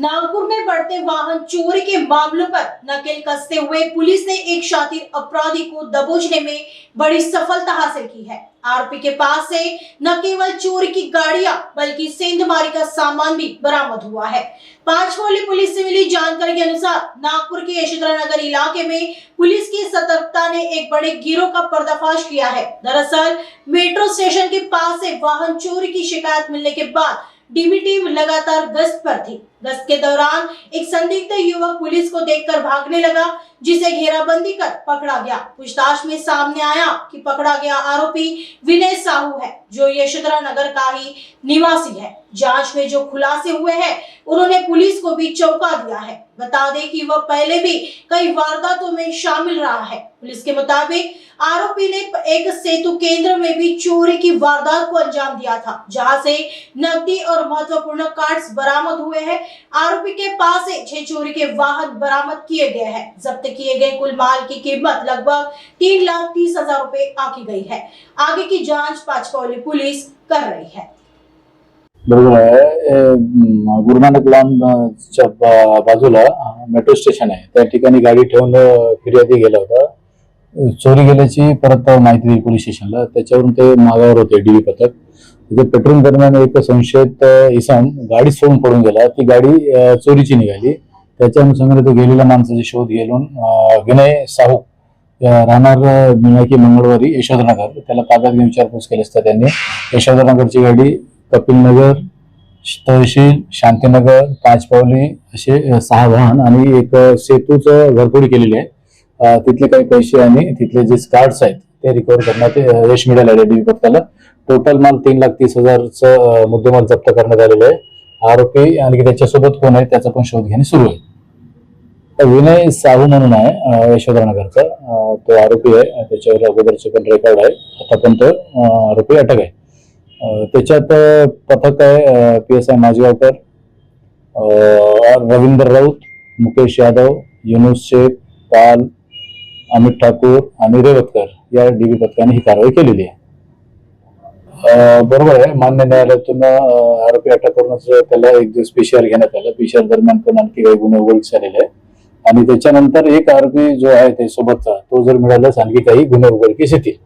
नागपुर में बढ़ते वाहन चोरी के मामलों पर नकेल कसते हुए पुलिस ने एक शातिर अपराधी को दबोचने में बड़ी सफलता हासिल की है। आरोपी के पास से न केवल चोरी की गाड़ियां बल्कि सेंधमारी का सामान भी बरामद हुआ है। पांचपोली पुलिस से मिली जानकारी के अनुसार नागपुर के यशोधरा नगर इलाके में पुलिस की सतर्कता ने एक बड़े गिरोह का पर्दाफाश किया है। दरअसल मेट्रो स्टेशन के पास से वाहन चोरी की शिकायत मिलने के बाद डीबी टीम लगातार गश्त पर थी। गश्त के दौरान एक संदिग्ध युवक पुलिस को देखकर भागने लगा, जिसे घेराबंदी कर पकड़ा गया। पूछताछ में सामने आया कि पकड़ा गया आरोपी विनय साहू है, जो यशोधरा नगर का ही निवासी है। जांच में जो खुलासे हुए हैं, उन्होंने पुलिस को भी चौंका दिया है। बता दें कि वह पहले भी कई वारदातों में शामिल रहा है। पुलिस के मुताबिक आरोपी ने एक सेतु केंद्र में भी चोरी की वारदात को अंजाम दिया था, जहां से नकदी और महत्वपूर्ण कार्ड्स बरामद हुए हैं। आरोपी के पास से 6 चोरी के वाहन बरामद किए गए हैं। जब्त किए गए कुल माल की कीमत लगभग 3,30,000 रुपए आंकी गई है। आगे की जांच पाचपौली पुलिस कर रही है। बरोबर आहे। गुरु नानक लॉनच्या बाजूला मेट्रो स्टेशन आहे, त्या ठिकाणी गाडी ठेवून फिर्यादी गेला होता। चोरी गेल्याची परत माहिती दिली पोलीस स्टेशनला। त्याच्यावरून ते मागावर होते डीबी पथक। तिथे पेट्रोलिंग दरम्यान एक संशयित इसम गाडी सोडून पडून गेला। ती गाडी चोरीची निघाली। त्याच्या अनुषंगाने तो गेलेल्या माणसाचे शोध घेऊन विनय साहू राहणार मिनाकी मंगळवारी यशोधरनगर त्याला ताब्यात घेऊन विचारपूस केली असता त्यांनी यशोधरनगरची गाडी कपिलनगर, तहसील, शांतीनगर, पाचपावली असे 6 वाहन आणि एक सेतूचं घरफोडी केलेली आहे। तिथले काही पैसे आणि तिथले जे कार्ड्स आहेत ते रिकव्हर करण्यात यश मिळालेलं आहे डीबी पथकाला। टोटल माल 3,30,000चं मुद्देमाल जप्त करण्यात आलेलं आहे। आरोपी आणि त्याच्यासोबत कोण आहे त्याचा पण शोध घेणे सुरू आहे। विनय साहू म्हणून आहे यशोधरनगरचा, तो आरोपी आहे। त्याच्यावर अगोदरचे पण रेकॉर्ड आहे। आता पण तो आरोपी अटक आहे। त्याच्यात पथक आहे PSI माजगावकर, रविंद्र राऊत, मुकेश यादव, युनुस शेख, पाल, अमित ठाकूर आणि रेवतकर या डीबी पथकाने ही कारवाई केलेली आहे। बरोबर आहे। मान्य न्यायालयातून आरोपी अटक करूनच त्याला एक दिवस PCR घेण्यात आला। PCR दरम्यान पण आणखी काही गुन्हे उघडकीस आलेले आहे आणि त्याच्यानंतर एक आरोपी जो आहे ते सोबतचा तो जर मिळाल्यास आणखी काही गुन्हे उघडकीस येतील।